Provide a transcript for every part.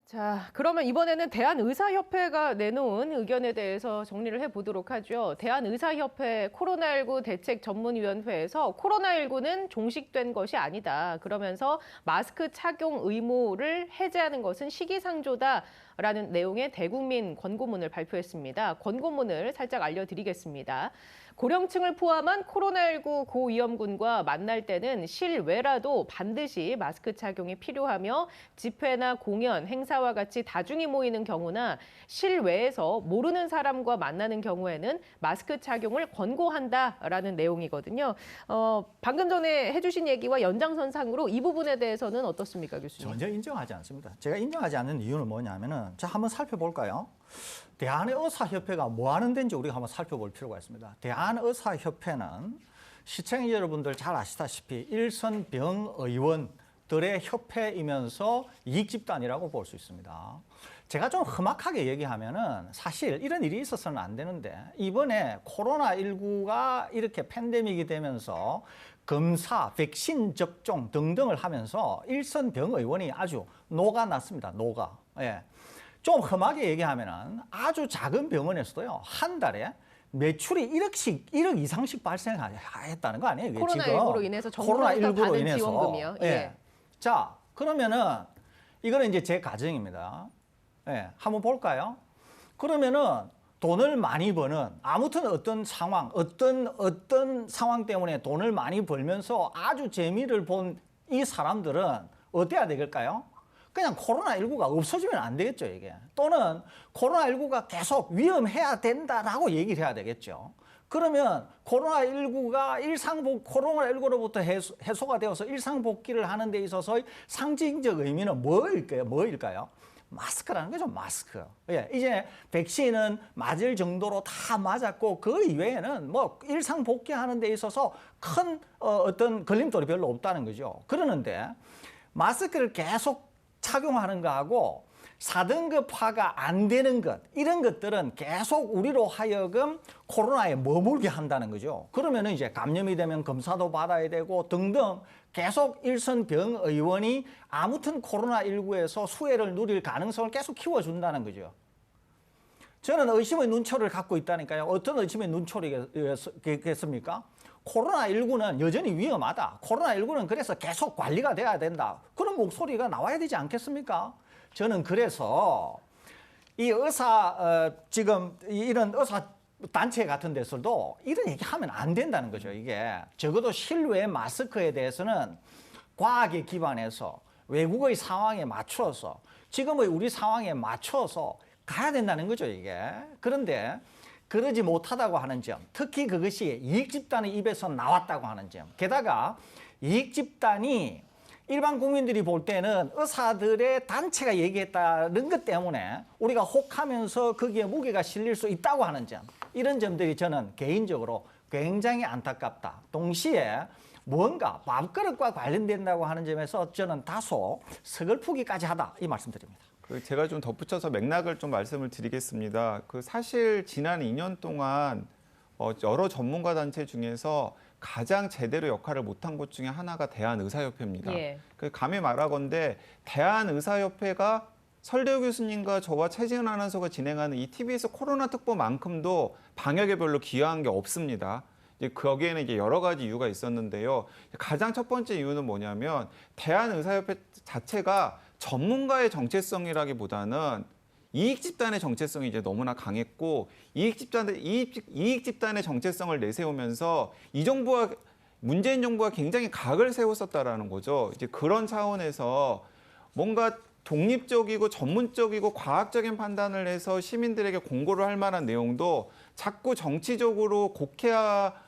자, 그러면 이번에는 대한의사협회가 내놓은 의견에 대해서 정리를 해보도록 하죠. 대한의사협회 코로나19 대책 전문위원회에서 코로나19는 종식된 것이 아니다. 그러면서 마스크 착용 의무를 해제하는 것은 시기상조다라는 내용의 대국민 권고문을 발표했습니다. 권고문을 살짝 알려드리겠습니다. 고령층을 포함한 코로나19 고위험군과 만날 때는 실외라도 반드시 마스크 착용이 필요하며 집회나 공연, 행사와 같이 다중이 모이는 경우나 실외에서 모르는 사람과 만나는 경우에는 마스크 착용을 권고한다라는 내용이거든요. 방금 전에 해주신 얘기와 연장선상으로 이 부분에 대해서는 어떻습니까, 교수님? 전혀 인정하지 않습니다. 제가 인정하지 않는 이유는 뭐냐면은 자 한번 살펴볼까요? 대한의사협회가 뭐 하는 데인지 우리가 한번 살펴볼 필요가 있습니다. 대한의사협회는 시청자 여러분들 잘 아시다시피 일선 병의원들의 협회이면서 이익집단이라고 볼 수 있습니다. 제가 좀 험악하게 얘기하면은 사실 이런 일이 있어서는 안 되는데 이번에 코로나19가 이렇게 팬데믹이 되면서 검사, 백신 접종 등등을 하면서 일선 병의원이 아주 녹아났습니다. 녹아. 예. 좀 험하게 얘기하면은 아주 작은 병원에서도요 한 달에 매출이 1억 이상씩 발생했다는 거 아니에요? 코로나19로 인해서 정부로부터 받은 지원금이요. 예. 예. 자, 그러면은 이거는 이제 제 가정입니다. 예, 한번 볼까요? 그러면은 돈을 많이 버는 아무튼 어떤 상황, 어떤 상황 때문에 돈을 많이 벌면서 아주 재미를 본 이 사람들은 어때야 되겠까요? 그냥 코로나19가 없어지면 안 되겠죠, 이게. 또는 코로나19가 계속 위험해야 된다라고 얘기를 해야 되겠죠. 그러면 코로나19가 코로나19로부터 해소가 되어서 일상복귀를 하는 데 있어서 상징적 의미는 뭐일까요? 마스크라는 거죠, 마스크. 예, 이제 백신은 맞을 정도로 다 맞았고 그 이외에는 뭐 일상복귀하는 데 있어서 큰 어떤 걸림돌이 별로 없다는 거죠. 그러는데 마스크를 계속 착용하는 거하고 4등급화가 안 되는 것, 이런 것들은 계속 우리로 하여금 코로나에 머물게 한다는 거죠. 그러면은 이제 감염이 되면 검사도 받아야 되고 등등 계속 일선 병의원이 아무튼 코로나19에서 수혜를 누릴 가능성을 계속 키워준다는 거죠. 저는 의심의 눈초리를 갖고 있다니까요. 어떤 의심의 눈초리겠습니까? 코로나19는 여전히 위험하다. 코로나19는 그래서 계속 관리가 돼야 된다. 그런 목소리가 나와야 되지 않겠습니까? 저는 그래서 이 지금 이런 의사 단체 같은 데서도 이런 얘기하면 안 된다는 거죠. 이게 적어도 실외 마스크에 대해서는 과학에 기반해서 외국의 상황에 맞춰서 지금의 우리 상황에 맞춰서 가야 된다는 거죠, 이게. 그런데 그러지 못하다고 하는 점, 특히 그것이 이익집단의 입에서 나왔다고 하는 점, 게다가 이익집단이 일반 국민들이 볼 때는 의사들의 단체가 얘기했다는 것 때문에 우리가 혹하면서 거기에 무게가 실릴 수 있다고 하는 점, 이런 점들이 저는 개인적으로 굉장히 안타깝다. 동시에 뭔가 밥그릇과 관련된다고 하는 점에서 저는 다소 서글프기까지 하다, 이 말씀드립니다. 제가 좀 덧붙여서 맥락을 좀 말씀을 드리겠습니다. 사실 지난 2년 동안 여러 전문가 단체 중에서 가장 제대로 역할을 못한 곳 중에 하나가 대한의사협회입니다. 예. 감히 말하건대 대한의사협회가 설대우 교수님과 저와 최지은 아나운서가 진행하는 이 TBS 코로나 특보만큼도 방역에 별로 기여한 게 없습니다. 거기에는 이제 여러 가지 이유가 있었는데요. 가장 첫 번째 이유는 뭐냐면 대한의사협회 자체가 전문가의 정체성이라기보다는 이익 집단의 정체성이 이제 너무나 강했고 이익 집단의 정체성을 내세우면서 이 정부와 문재인 정부가 굉장히 각을 세웠었다라는 거죠. 이제 그런 차원에서 뭔가 독립적이고 전문적이고 과학적인 판단을 해서 시민들에게 공고를 할 만한 내용도 자꾸 정치적으로 곡해야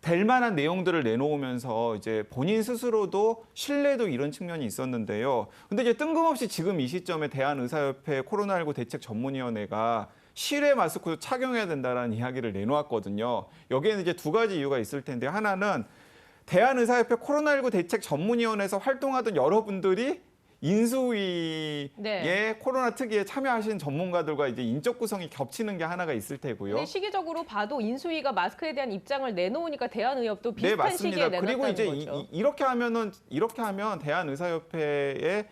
될 만한 내용들을 내놓으면서 이제 본인 스스로도 신뢰도 이런 측면이 있었는데요. 근데 이제 뜬금없이 지금 이 시점에 대한의사협회 코로나19 대책 전문위원회가 실외 마스크 착용해야 된다라는 이야기를 내놓았거든요. 여기에는 이제 두 가지 이유가 있을 텐데, 하나는 대한의사협회 코로나19 대책 전문위원회에서 활동하던 여러분들이 인수위의 네. 코로나 특위에 참여하신 전문가들과 이제 인적 구성이 겹치는 게 하나가 있을 테고요. 근데 시기적으로 봐도 인수위가 마스크에 대한 입장을 내놓으니까 대한의협도 비슷한 네, 맞습니다. 시기에 내놨다는 그리고 이제 거죠. 이렇게 하면 대한의사협회의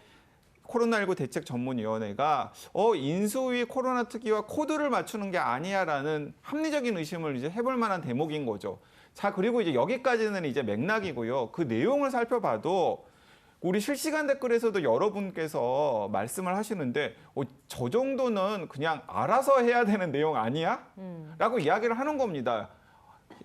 코로나19 대책 전문위원회가 인수위 코로나 특위와 코드를 맞추는 게 아니야라는 합리적인 의심을 이제 해볼 만한 대목인 거죠. 자, 그리고 이제 여기까지는 이제 맥락이고요. 그 내용을 살펴봐도 우리 실시간 댓글에서도 여러분께서 말씀을 하시는데 저 정도는 그냥 알아서 해야 되는 내용 아니야? 라고 이야기를 하는 겁니다.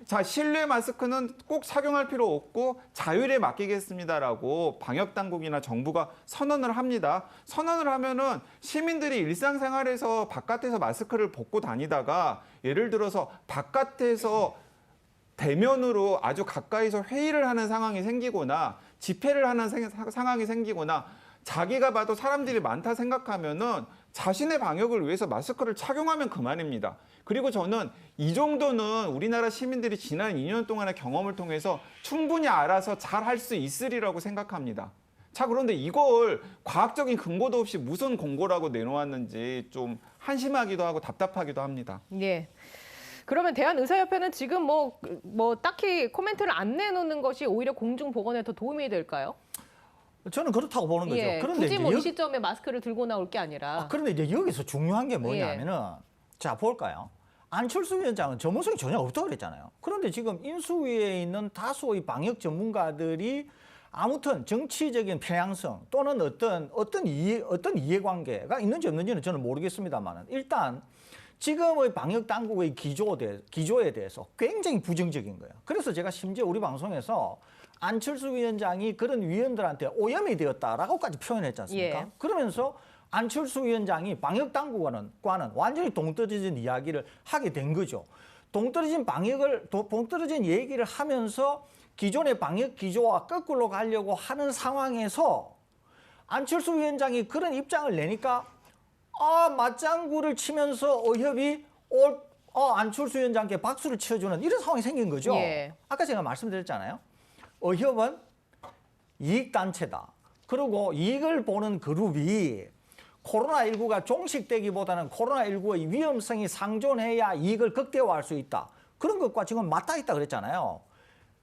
자, 실내 마스크는 꼭 착용할 필요 없고 자율에 맡기겠습니다라고 방역당국이나 정부가 선언을 합니다. 선언을 하면은 시민들이 일상생활에서 바깥에서 마스크를 벗고 다니다가 예를 들어서 바깥에서 대면으로 아주 가까이서 회의를 하는 상황이 생기거나 집회를 하는 상황이 생기거나 자기가 봐도 사람들이 많다 생각하면은 자신의 방역을 위해서 마스크를 착용하면 그만입니다. 그리고 저는 이 정도는 우리나라 시민들이 지난 2년 동안의 경험을 통해서 충분히 알아서 잘 할 수 있으리라고 생각합니다. 자, 그런데 이걸 과학적인 근거도 없이 무슨 공고라고 내놓았는지 좀 한심하기도 하고 답답하기도 합니다. 예. 그러면 대한의사협회는 지금 뭐 딱히 코멘트를 안 내놓는 것이 오히려 공중보건에 더 도움이 될까요? 저는 그렇다고 보는 거죠. 예. 그런데 굳이 뭐 이제 이 시점에 마스크를 들고 나올 게 아니라. 그런데 이제 여기서 중요한 게 뭐냐면은 자, 볼까요? 안철수 위원장은 전문성이 전혀 없다고 그랬잖아요. 그런데 지금 인수위에 있는 다수의 방역 전문가들이 아무튼 정치적인 편향성 또는 어떤 이해관계가 있는지 없는지는 저는 모르겠습니다만 일단 지금의 방역 당국의 기조에 대해서 굉장히 부정적인 거예요. 그래서 제가 심지어 우리 방송에서 안철수 위원장이 그런 위원들한테 오염이 되었다라고까지 표현했지 않습니까? 예. 그러면서 안철수 위원장이 방역 당국과는 완전히 동떨어진 이야기를 하게 된 거죠. 동떨어진 얘기를 하면서 기존의 방역 기조와 거꾸로 가려고 하는 상황에서 안철수 위원장이 그런 입장을 내니까 맞장구를 치면서 의협이 안철수 위원장께 박수를 쳐주는 이런 상황이 생긴 거죠. 예. 아까 제가 말씀드렸잖아요. 의협은 이익단체다. 그리고 이익을 보는 그룹이 코로나19가 종식되기보다는 코로나19의 위험성이 상존해야 이익을 극대화할 수 있다. 그런 것과 지금 맞닿아 있다 그랬잖아요.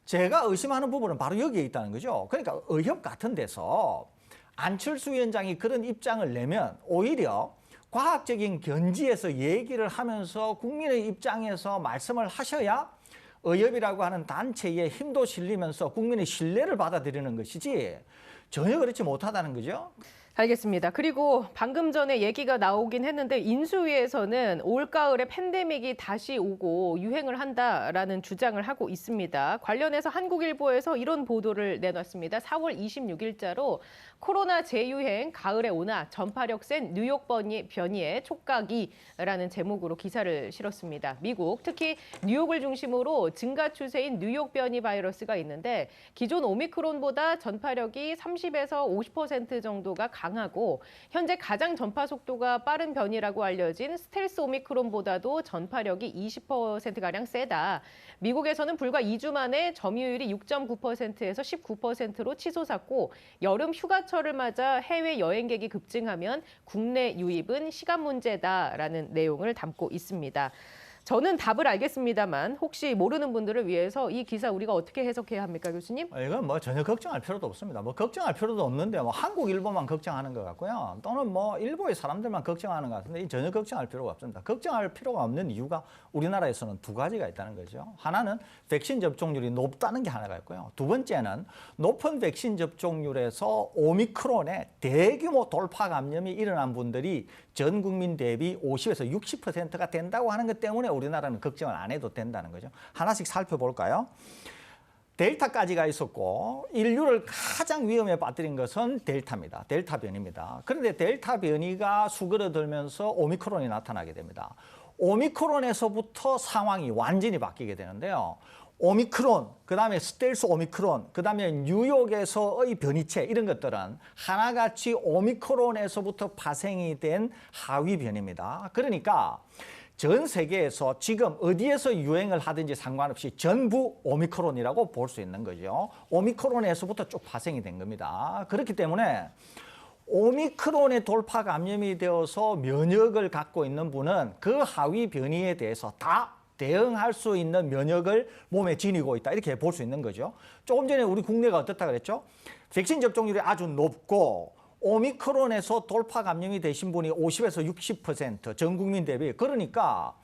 제가 의심하는 부분은 바로 여기에 있다는 거죠. 그러니까 의협 같은 데서 안철수 위원장이 그런 입장을 내면 오히려 과학적인 견지에서 얘기를 하면서 국민의 입장에서 말씀을 하셔야 의협이라고 하는 단체의 힘도 실리면서 국민의 신뢰를 받아들이는 것이지 전혀 그렇지 못하다는 거죠. 알겠습니다. 그리고 방금 전에 얘기가 나오긴 했는데 인수위에서는 올가을에 팬데믹이 다시 오고 유행을 한다라는 주장을 하고 있습니다. 관련해서 한국일보에서 이런 보도를 내놨습니다. 4월 26일자로 코로나 재유행 가을에 오나 전파력 센 뉴욕 변이의 촉각이라는 제목으로 기사를 실었습니다. 미국, 특히 뉴욕을 중심으로 증가 추세인 뉴욕 변이 바이러스가 있는데 기존 오미크론보다 전파력이 30에서 50% 정도가 강하고 현재 가장 전파 속도가 빠른 변이라고 알려진 스텔스 오미크론보다도 전파력이 20%가량 세다. 미국에서는 불과 2주 만에 점유율이 6.9%에서 19%로 치솟았고 여름 휴가철을 맞아 해외 여행객이 급증하면 국내 유입은 시간 문제다라는 내용을 담고 있습니다. 저는 답을 알겠습니다만 혹시 모르는 분들을 위해서 이 기사 우리가 어떻게 해석해야 합니까, 교수님? 이건 뭐 전혀 걱정할 필요도 없습니다. 뭐 걱정할 필요도 없는데 뭐 한국일보만 걱정하는 것 같고요. 또는 뭐 일보의 사람들만 걱정하는 것 같은데 전혀 걱정할 필요가 없습니다. 걱정할 필요가 없는 이유가 우리나라에서는 두 가지가 있다는 거죠. 하나는 백신 접종률이 높다는 게 하나가 있고요. 두 번째는 높은 백신 접종률에서 오미크론의 대규모 돌파 감염이 일어난 분들이 전 국민 대비 50에서 60%가 된다고 하는 것 때문에 우리나라는 걱정을 안 해도 된다는 거죠. 하나씩 살펴볼까요? 델타까지가 있었고 인류를 가장 위험에 빠뜨린 것은 델타입니다. 델타 변이입니다. 그런데 델타 변이가 수그러들면서 오미크론이 나타나게 됩니다. 오미크론에서부터 상황이 완전히 바뀌게 되는데요. 오미크론, 그다음에 스텔스 오미크론, 그다음에 뉴욕에서의 변이체 이런 것들은 하나같이 오미크론에서부터 파생이 된 하위 변이입니다. 그러니까 전 세계에서 지금 어디에서 유행을 하든지 상관없이 전부 오미크론이라고 볼 수 있는 거죠. 오미크론에서부터 쭉 파생이 된 겁니다. 그렇기 때문에 오미크론의 돌파 감염이 되어서 면역을 갖고 있는 분은 그 하위 변이에 대해서 다 대응할 수 있는 면역을 몸에 지니고 있다. 이렇게 볼 수 있는 거죠. 조금 전에 우리 국내가 어떻다 그랬죠? 백신 접종률이 아주 높고 오미크론에서 돌파 감염이 되신 분이 50에서 60%전 국민 대비. 그러니까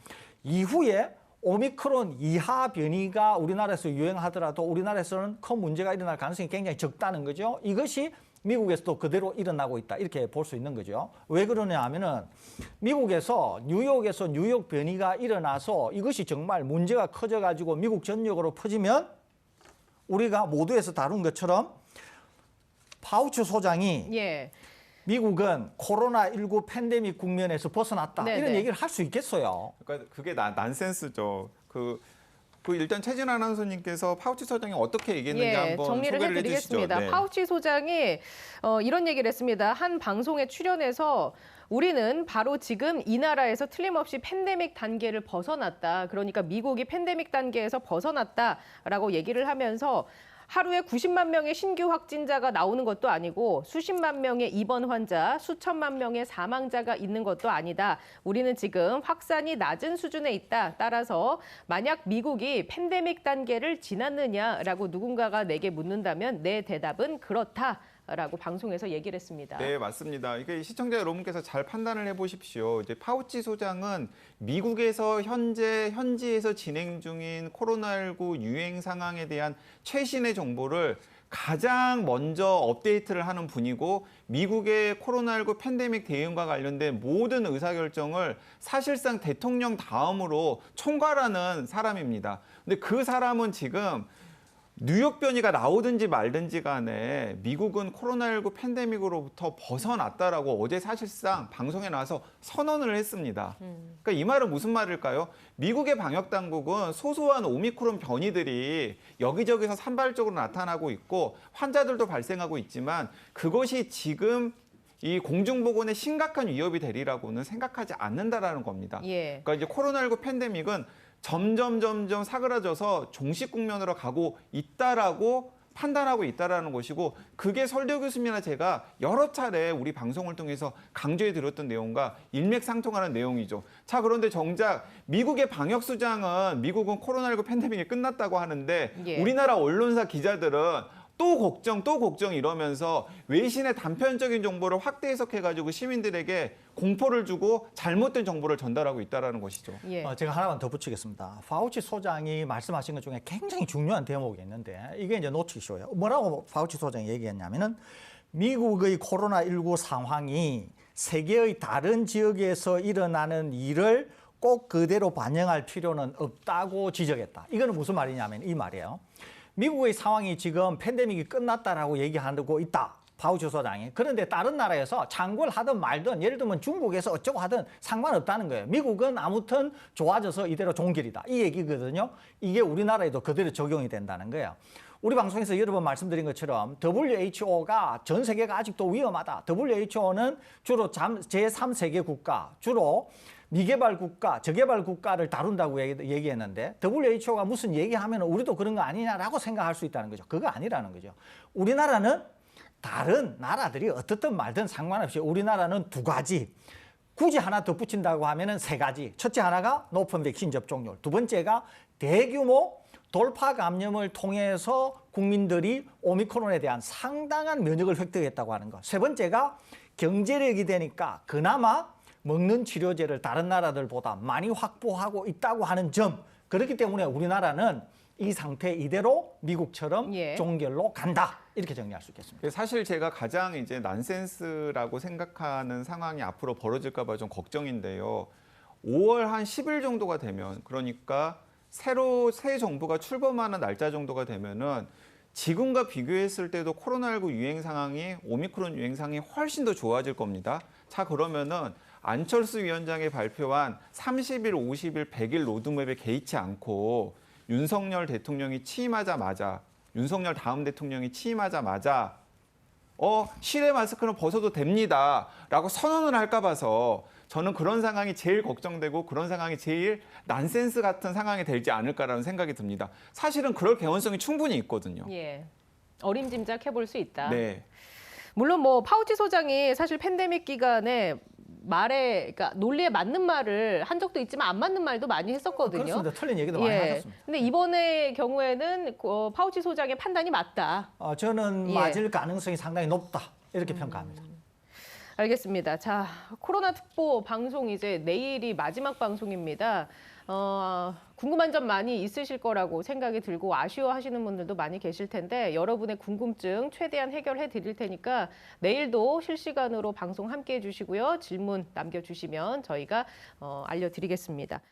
이후에 오미크론 이하 변이가 우리나라에서 유행하더라도 우리나라에서는 큰 문제가 일어날 가능성이 굉장히 적다는 거죠. 이것이 미국에서도 그대로 일어나고 있다. 이렇게 볼 수 있는 거죠. 왜 그러냐 하면은 미국에서 뉴욕 변이가 일어나서 이것이 정말 문제가 커져가지고 미국 전역으로 퍼지면 우리가 모두에서 다룬 것처럼 파우치 소장이 예. 미국은 코로나19 팬데믹 국면에서 벗어났다. 네네. 이런 얘기를 할 수 있겠어요. 그러니까 그게 난센스죠. 그 일단 최진 아나운서님께서 파우치 소장이 어떻게 얘기했는지 예, 한번 정리를 소개를 해드리겠습니다. 해주시죠. 네. 파우치 소장이 이런 얘기를 했습니다. 한 방송에 출연해서 우리는 바로 지금 이 나라에서 틀림없이 팬데믹 단계를 벗어났다. 그러니까 미국이 팬데믹 단계에서 벗어났다라고 얘기를 하면서 하루에 90만 명의 신규 확진자가 나오는 것도 아니고 수십만 명의 입원 환자, 수천만 명의 사망자가 있는 것도 아니다. 우리는 지금 확산이 낮은 수준에 있다. 따라서 만약 미국이 팬데믹 단계를 지났느냐라고 누군가가 내게 묻는다면 내 대답은 그렇다라고 방송에서 얘기를 했습니다. 네, 맞습니다. 이게 시청자 여러분께서 잘 판단을 해보십시오. 이제 파우치 소장은 미국에서 현지에서 진행 중인 코로나19 유행 상황에 대한 최신의 정보를 가장 먼저 업데이트를 하는 분이고 미국의 코로나19 팬데믹 대응과 관련된 모든 의사결정을 사실상 대통령 다음으로 총괄하는 사람입니다. 근데 그 사람은 지금 뉴욕 변이가 나오든지 말든지 간에 미국은 코로나19 팬데믹으로부터 벗어났다라고 어제 사실상 방송에 나와서 선언을 했습니다. 그러니까 이 말은 무슨 말일까요? 미국의 방역 당국은 소소한 오미크론 변이들이 여기저기서 산발적으로 나타나고 있고 환자들도 발생하고 있지만 그것이 지금 이 공중보건에 심각한 위협이 되리라고는 생각하지 않는다라는 겁니다. 예. 그러니까 이제 코로나19 팬데믹은 점점 종식 국면으로 가고 있다라고 판단하고 있다라는 것이고 그게 설교 교수님이나 제가 여러 차례 우리 방송을 통해서 강조해 드렸던 내용과 일맥상통하는 내용이죠. 자, 그런데 정작 미국의 방역 수장은 미국은 코로나19 팬데믹이 끝났다고 하는데 예. 우리나라 언론사 기자들은 또 걱정 이러면서 외신의 단편적인 정보를 확대 해석해가지고 시민들에게 공포를 주고 잘못된 정보를 전달하고 있다는 것이죠. 예. 제가 하나만 더 붙이겠습니다. 파우치 소장이 말씀하신 것 중에 굉장히 중요한 대목이 있는데 이게 이제 놓치셔요. 뭐라고 파우치 소장이 얘기했냐면은 미국의 코로나19 상황이 세계의 다른 지역에서 일어나는 일을 꼭 그대로 반영할 필요는 없다고 지적했다. 이거는 무슨 말이냐면 이 말이에요. 미국의 상황이 지금 팬데믹이 끝났다라고 얘기하고 있다. 파우치 소장이. 그런데 다른 나라에서 창궐 하든 말든 예를 들면 중국에서 어쩌고 하든 상관없다는 거예요. 미국은 아무튼 좋아져서 이대로 종길이다. 이 얘기거든요. 이게 우리나라에도 그대로 적용이 된다는 거예요. 우리 방송에서 여러 번 말씀드린 것처럼 WHO가 전 세계가 아직도 위험하다. WHO는 주로 제3세계 국가, 주로 미개발 국가, 저개발 국가를 다룬다고 얘기했는데 WHO가 무슨 얘기하면 우리도 그런 거 아니냐라고 생각할 수 있다는 거죠. 그거 아니라는 거죠. 우리나라는 다른 나라들이 어떻든 말든 상관없이 우리나라는 두 가지, 굳이 하나 더 붙인다고 하면은 세 가지. 첫째 하나가 높은 백신 접종률, 두 번째가 대규모 돌파 감염을 통해서 국민들이 오미크론에 대한 상당한 면역을 획득했다고 하는 것. 세 번째가 경제력이 되니까 그나마 먹는 치료제를 다른 나라들보다 많이 확보하고 있다고 하는 점. 그렇기 때문에 우리나라는 이 상태 이대로 미국처럼 예. 종결로 간다. 이렇게 정리할 수 있겠습니다. 사실 제가 가장 이제 난센스라고 생각하는 상황이 앞으로 벌어질까 봐 좀 걱정인데요. 5월 한 10일 정도가 되면 그러니까 새 정부가 출범하는 날짜 정도가 되면은 지금과 비교했을 때도 코로나19 유행 상황이 오미크론 유행 상황이 훨씬 더 좋아질 겁니다. 자, 그러면은 안철수 위원장이 발표한 30일, 50일, 100일 로드맵에 개의치 않고 윤석열 다음 대통령이 취임하자마자 실외 마스크는 벗어도 됩니다라고 선언을 할까 봐서 저는 그런 상황이 제일 걱정되고 그런 상황이 제일 난센스 같은 상황이 되지 않을까라는 생각이 듭니다. 사실은 그럴 개연성이 충분히 있거든요. 예. 어림짐작 해볼 수 있다. 네. 물론 뭐 파우치 소장이 사실 팬데믹 기간에 그러니까 논리에 맞는 말을 한 적도 있지만 안 맞는 말도 많이 했었거든요. 그렇습니다. 틀린 얘기도 많이 하셨습니다. 근데 이번의 경우에는 파우치 소장의 판단이 맞다. 저는 예. 맞을 가능성이 상당히 높다. 이렇게 평가합니다. 알겠습니다. 자, 코로나 특보 방송 이제 내일이 마지막 방송입니다. 궁금한 점 많이 있으실 거라고 생각이 들고 아쉬워하시는 분들도 많이 계실 텐데 여러분의 궁금증 최대한 해결해 드릴 테니까 내일도 실시간으로 방송 함께 해주시고요. 질문 남겨주시면 저희가 알려드리겠습니다.